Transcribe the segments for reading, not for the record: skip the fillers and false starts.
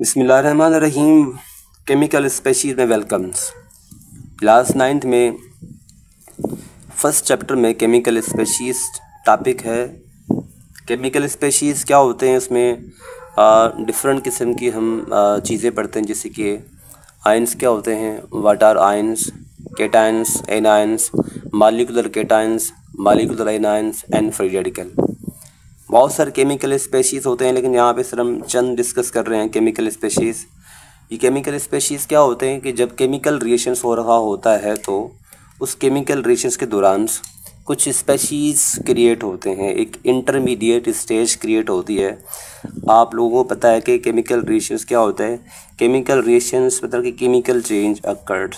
बिस्मिल्लाहिर्रहमानिर्रहीम। Chemical species में welcomes. Class 9th में फर्स्ट चैप्टर में केमिकल स्पेशीज़ टॉपिक है। केमिकल स्पेशीज़ क्या होते हैं, उसमें डिफरेंट किस्म की हम चीज़ें पढ़ते हैं, जैसे कि आयंस क्या होते हैं, what are ions, cations, anions, molecular cations, molecular anions and free radical. बहुत सारे केमिकल स्पेशीज़ होते हैं, लेकिन यहाँ पे सिर्फ हम चंद डिस्कस कर रहे हैं केमिकल स्पेशीज़। ये केमिकल स्पेशीज़ क्या होते हैं कि जब केमिकल रिएक्शंस हो रहा होता है तो उस केमिकल रिएक्शंस के दौरान कुछ स्पेशीज़ क्रिएट होते हैं, एक इंटरमीडिएट स्टेज क्रिएट होती है। आप लोगों को पता है कि केमिकल रिएक्शंस क्या होता है। केमिकल रिएक्शंस मतलब कि chemical change occurred.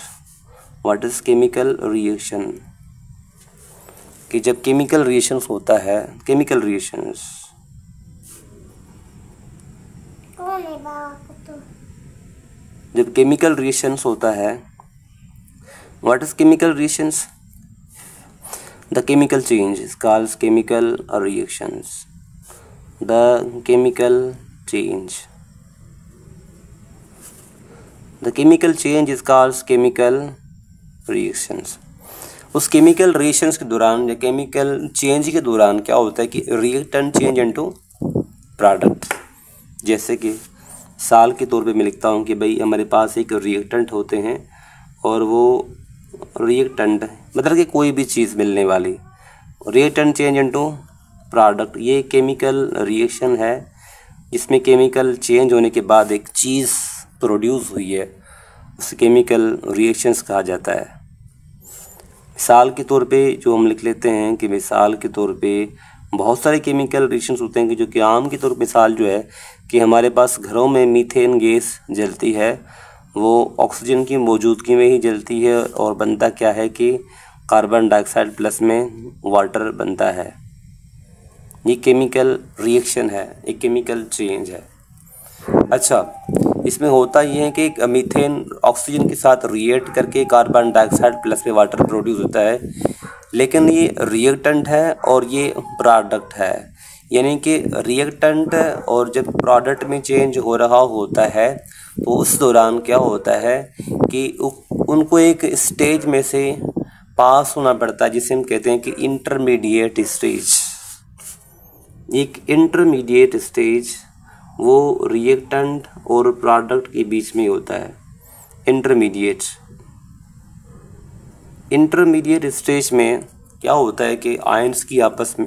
What is chemical reaction? कि जब केमिकल रिएक्शंस होता है, केमिकल रिएक्शंस जब केमिकल रिएक्शंस होता है, what is chemical reactions? The chemical change is called chemical reactions. The chemical change is called chemical reactions. उस chemical reactions के दौरान या केमिकल चेंज के दौरान क्या होता है कि रिएक्टेंट चेंज इनटू प्रोडक्ट। जैसे कि साल के तौर पे मैं लिखता हूँ कि भाई हमारे पास एक रिएक्टेंट होते हैं और वो रिएक्टेंट मतलब कि कोई भी चीज़ मिलने वाली, रिएक्टेंट चेंज इनटू प्रोडक्ट, ये केमिकल रिएक्शन है जिसमें केमिकल चेंज होने के बाद एक चीज़ प्रोड्यूस हुई है, उस केमिकल रिएक्शंस कहा जाता है। मिसाल के तौर पे जो हम लिख लेते हैं कि मिसाल के तौर पे बहुत सारे केमिकल रिएक्शंस होते हैं कि जो कि आम के तौर पे मिसाल जो है कि हमारे पास घरों में मीथेन गैस जलती है, वो ऑक्सीजन की मौजूदगी में ही जलती है और बनता क्या है कि कार्बन डाइऑक्साइड प्लस में वाटर बनता है। ये केमिकल रिएक्शन है, एक केमिकल चेंज है। अच्छा, इसमें होता ये है कि मीथेन ऑक्सीजन के साथ रिएक्ट करके कार्बन डाइऑक्साइड प्लस में वाटर प्रोड्यूस होता है, लेकिन ये रिएक्टेंट है और ये प्रोडक्ट है। यानी कि रिएक्टेंट और जब प्रोडक्ट में चेंज हो रहा होता है तो उस दौरान क्या होता है कि उनको एक स्टेज में से पास होना पड़ता है, जिसे हम कहते हैं कि इंटरमीडिएट स्टेज। एक इंटरमीडिएट स्टेज वो रिएक्टेंट और प्रोडक्ट के बीच में होता है। इंटरमीडिएट स्टेज में क्या होता है कि आयंस की आपस में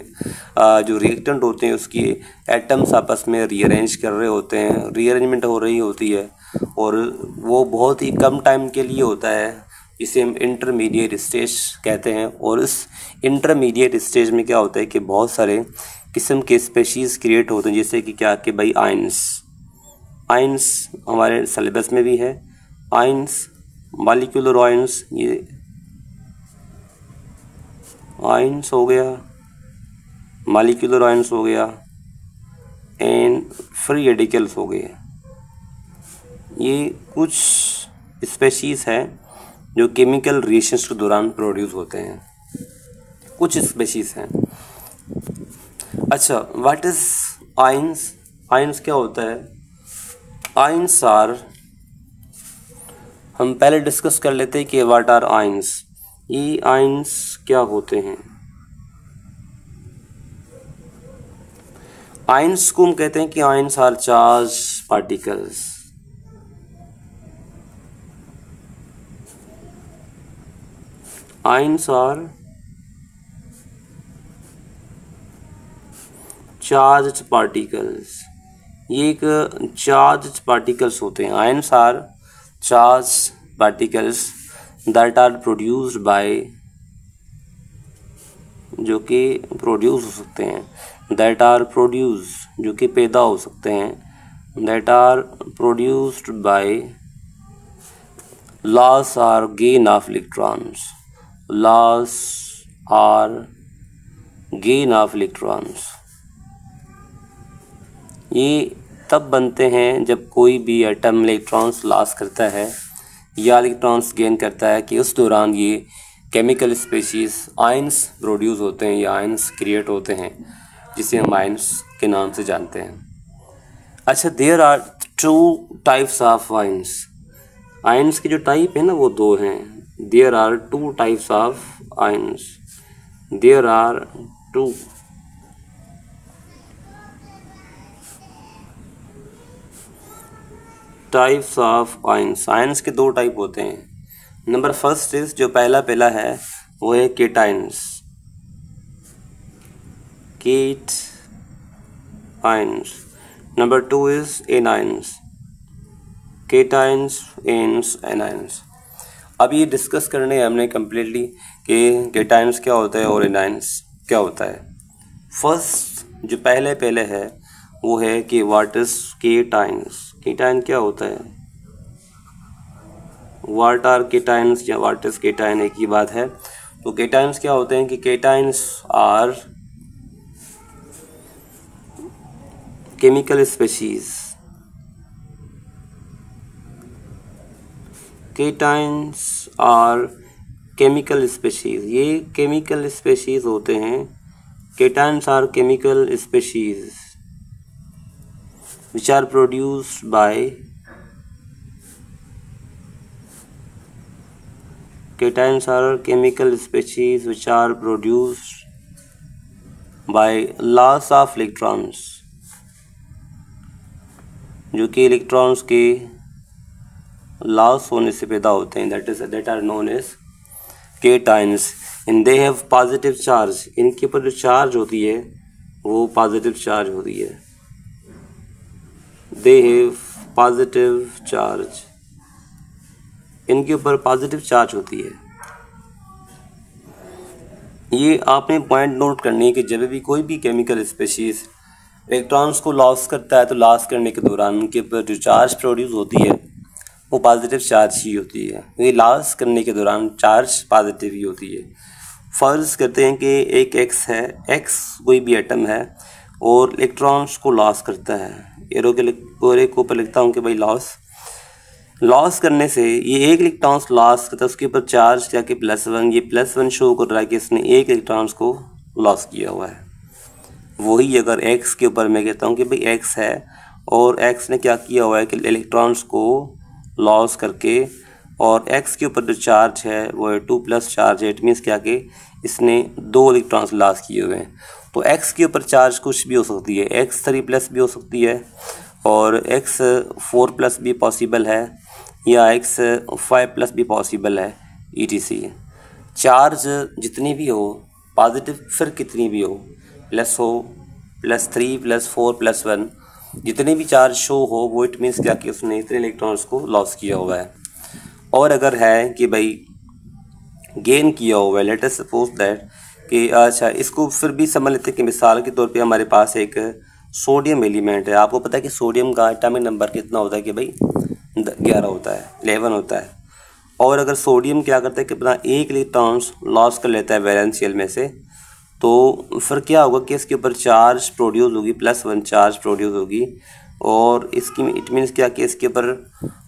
जो रिएक्टेंट होते हैं उसकी एटम्स आपस में रीअरेंज कर रहे होते हैं, रीअरेंजमेंट हो रही होती है और वो बहुत ही कम टाइम के लिए होता है, जिसे हम इंटरमीडिएट स्टेज कहते हैं। और इस इंटरमीडिएट स्टेज में क्या होता है कि बहुत सारे किस्म के स्पेशीज़ क्रिएट होते हैं, जैसे कि क्या कि भाई आयंस हमारे सिलेबस में भी है। आयंस, मॉलिक्यूलर आयंस, ये आयंस हो गया, मॉलिक्यूलर आयंस हो गया एंड फ्री रेडिकल्स हो गए। ये कुछ स्पेशीज़ हैं जो केमिकल रिएक्शंस के दौरान प्रोड्यूस होते हैं, कुछ स्पेशीज़ हैं। अच्छा, व्हाट इज आयंस? आयंस क्या होता है? आयंस आर, हम पहले डिस्कस कर लेते हैं कि व्हाट आर आयंस। ये आयंस क्या होते हैं? आयंस को हम कहते हैं कि ions are charge particles. Ions are charge particles. ये एक चार्ज पार्टिकल्स होते हैं। Ions are charge particles that are produced by, जो कि प्रोड्यूस हो सकते हैं, दैट आर प्रोड्यूस जो कि पैदा हो सकते हैं, that are produced by loss or gain of electrons. Loss or gain of electrons. ये तब बनते हैं जब कोई भी एटम इलेक्ट्रॉन्स लॉस करता है या इलेक्ट्रॉन्स गेन करता है, कि उस दौरान ये केमिकल स्पेशीज़ आयंस प्रोड्यूस होते हैं या आयंस क्रिएट होते हैं, जिसे हम आयंस के नाम से जानते हैं। अच्छा, there are two types of ions. Ions की जो टाइप है ना वो दो हैं। There are two types of ions. There are two types of ions. Ions के दो टाइप होते हैं। नंबर फर्स्ट इज, जो पहला है वो है cations. Cat ions. Number two is anions. Cations, एन्स, एनायंस। अब ये डिस्कस करने हैं हमने कम्प्लीटली कि केटाइंस क्या होता है और एनायंस क्या होता है। फर्स्ट जो पहले है वो है कि व्हाट इज केटाइंस। केटाइन क्या होता है? व्हाट आर केटाइंस या व्हाट इज केटाइन एक ही बात है। तो केटाइंस क्या होते हैं कि cations are chemical species. Cations are chemical species. ये केमिकल स्पीशीज होते हैं। Cations are chemical species which are produced by cations are chemical species which are produced by loss of electrons, जो कि इलेक्ट्रॉन्स के लॉस होने से पैदा होते हैं। that are known as cations and they have positive charge। इनके ऊपर जो चार्ज होती है वो पॉजिटिव चार्ज होती है। they have positive charge। इनके ऊपर पॉजिटिव चार्ज होती है। ये आपने पॉइंट नोट करनी है कि जब भी कोई भी केमिकल स्पीशीज इलेक्ट्रॉन्स को लॉस करता है तो लॉस करने के दौरान उनके ऊपर जो चार्ज प्रोड्यूस होती है वो पॉजिटिव चार्ज ही होती है। ये लॉस करने के दौरान चार्ज पॉजिटिव ही होती है। फर्ज करते हैं कि एक एक्स है, एक्स कोई भी एटम है और इलेक्ट्रॉन्स को लॉस करता है। एरो के ऊपर लिखता हूँ कि भाई लॉस करने से ये एक इलेक्ट्रॉन्स लॉस करता है, उसके ऊपर चार्ज क्या कि +1। ये +1 शो कर रहा है कि इसने एक इलेक्ट्रॉन्स को लॉस किया हुआ है। वही अगर एक्स के ऊपर मैं कहता हूँ कि भाई एक्स है और एक्स ने क्या किया हुआ है कि इलेक्ट्रॉन्स को लॉस करके, और एक्स के ऊपर जो चार्ज है वो 2+ चार्ज है। इट मीन्स क्या कि इसने 2 इलेक्ट्रॉन्स लॉस किए हुए हैं। तो x के ऊपर चार्ज कुछ भी हो सकती है। x3+ भी हो सकती है और x4+ भी पॉसिबल है या x5+ भी पॉसिबल है, etc। चार्ज जितनी भी हो, पॉजिटिव फिर कितनी भी हो, प्लस हो, +3, +4, +1, जितने भी चार्ज शो हो वो इट मीन्स क्या कि उसने इतने इलेक्ट्रॉन्स को लॉस किया हुआ है। और अगर है कि भाई गेन किया हुआ है, लेट अस सपोज दैट कि अच्छा इसको फिर भी समझ लेते हैं कि मिसाल के तौर पे हमारे पास एक सोडियम एलिमेंट है। आपको पता है कि सोडियम का एटॉमिक नंबर कितना होता है कि भाई 11 होता है, 11 होता है। और अगर सोडियम क्या करता है कि अपना एक इलेक्ट्रॉन्स लॉस कर लेता है वैलेंस शेल में से, तो फिर क्या होगा कि इसके ऊपर चार्ज प्रोड्यूस होगी, +1 चार्ज प्रोड्यूस होगी। और इसकी इट मीन्स क्या कि इसके ऊपर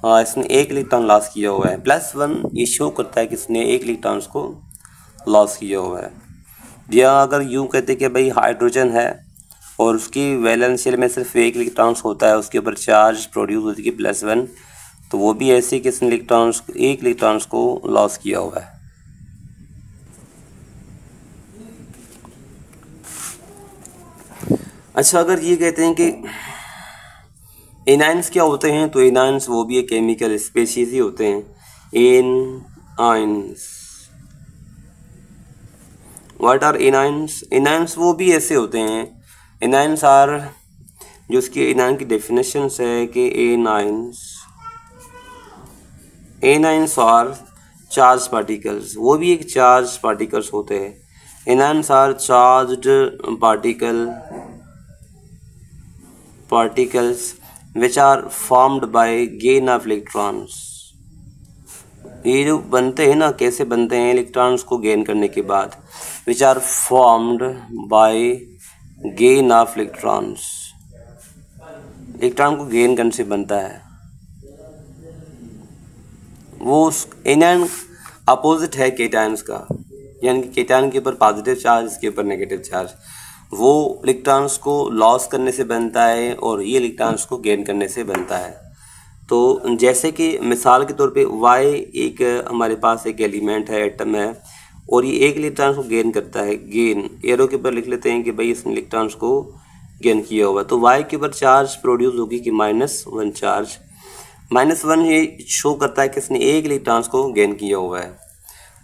इसने एक इलेक्ट्रॉन लॉस किया हुआ है। +1 ये शो करता है कि इसने एक इलेक्ट्रॉन्स को लॉस किया हुआ है। या अगर यूँ कहते कि भाई हाइड्रोजन है और उसकी वैलेंस शेल में सिर्फ एक इलेक्ट्रॉन्स होता है, उसके ऊपर चार्ज प्रोड्यूस होती है +1, तो वो भी ऐसे कि इसने एक इलेक्ट्रॉन्स को लॉस किया हुआ है। अच्छा, अगर ये कहते हैं कि एनायंस क्या होते हैं, तो एनायंस वो भी एक केमिकल स्पीशीज ही होते हैं। Anions, what are anions? Anions वो भी ऐसे होते हैं। एनायंस आर, जो उसकी एनायन की डेफिनेशन है कि एनायंस आर चार्ज पार्टिकल्स, वो भी एक चार्ज पार्टिकल्स होते हैं। Anions are charged particles which are formed by gain of electrons। ये जो बनते हैं ना, कैसे बनते हैं? इलेक्ट्रॉन्स को गेन करने के बाद, which are formed by gain of electrons। Electron को गेन करने से बनता है वो। एनायन अपोजिट है केटायंस का, यानी कि केटायन के ऊपर पॉजिटिव चार्ज, इसके ऊपर नेगेटिव चार्ज। वो इलेक्ट्रॉन्स को लॉस करने से बनता है और ये इलेक्ट्रॉन्स को गेन करने से बनता है। तो जैसे कि मिसाल के तौर पे Y एक हमारे पास एक एलिमेंट है, एटम है, और ये एक इलेक्ट्रॉन्स को गेन करता है, गेन एरो के ऊपर लिख लेते हैं कि भाई इसने इलेक्ट्रॉन्स को गेन किया हुआ, तो Y के ऊपर चार्ज प्रोड्यूस होगी कि -1 चार्ज। -1 ये शो करता है कि इसने एक इलेक्ट्रॉन्स को गेन किया हुआ है।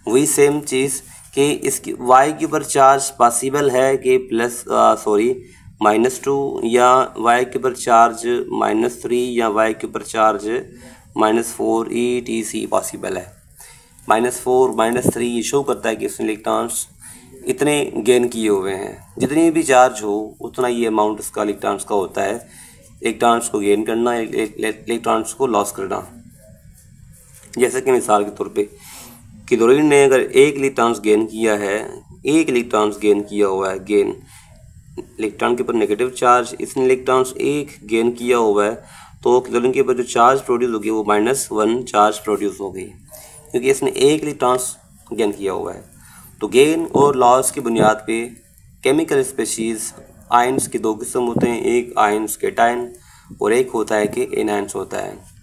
वही सेम चीज़ कि इसकी Y के ऊपर चार्ज पॉसिबल है कि -2 या Y के ऊपर चार्ज -3 या Y के ऊपर चार्ज -4 etc पॉसिबल है। -4 -3 ये शो करता है कि इसने इलेक्ट्रॉन्स इतने गेन किए हुए हैं। जितनी भी चार्ज हो उतना ये अमाउंट इसका इलेक्ट्रॉन्स का होता है, इलेक्ट्रॉन्स को गेन करना, इलेक्ट्रॉन्स को लॉस करना। जैसे कि मिसाल के तौर पे क्लोरीन ने अगर एक इलेक्ट्रॉन्स गेन किया है, एक इलेक्ट्रॉन्स गेन किया हुआ है, गेन इलेक्ट्रॉन के ऊपर नेगेटिव चार्ज, इसने इलेक्ट्रॉन्स एक गेन किया हुआ है, तो क्लोरीन के ऊपर जो चार्ज प्रोड्यूस होगी वो -1 चार्ज प्रोड्यूस हो गई, क्योंकि इसने एक इलेक्ट्रॉन्स गेन किया हुआ है। तो गेन और लॉस की बुनियाद पे केमिकल स्पीशीज़ आयंस के दो किस्म होते हैं, एक आयंस केटायन और एक होता है कि एनायंस होता है।